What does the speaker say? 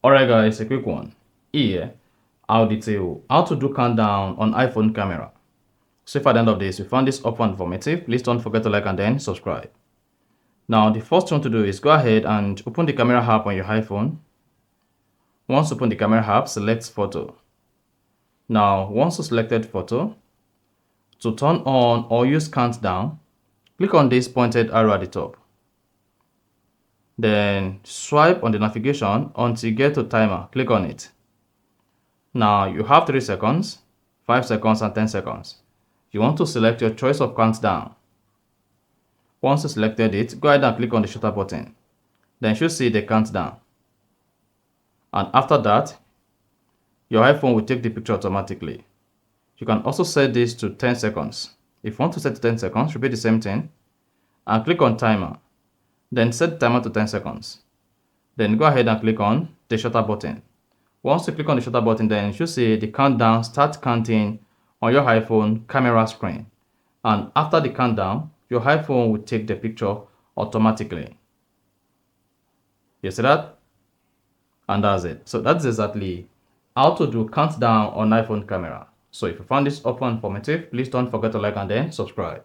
Alright guys, a quick one. Here, I'll detail how to do countdown on iPhone camera. So if at the end of this you found this helpful and informative, please don't forget to like and then subscribe. Now the first thing to do is go ahead and open the camera app on your iPhone. Once you open the camera app, select photo. Now once you selected photo, to turn on or use countdown, click on this pointed arrow at the top. Then swipe on the navigation until you get to timer. Click on it. Now you have 3 seconds, 5 seconds and 10 seconds. You want to select your choice of countdown. Once you selected it, go ahead and click on the shutter button. Then you should see the countdown. And after that, your iPhone will take the picture automatically. You can also set this to 10 seconds. If you want to set to 10 seconds, repeat the same thing and click on timer. Then set the timer to 10 seconds. Then go ahead and click on the shutter button. Once you click on the shutter button, then you should see the countdown start counting on your iPhone camera screen. And after the countdown, your iPhone will take the picture automatically. You see that? And that's it. So that's exactly how to do countdown on iPhone camera. So if you found this helpful and informative, please don't forget to like and then subscribe.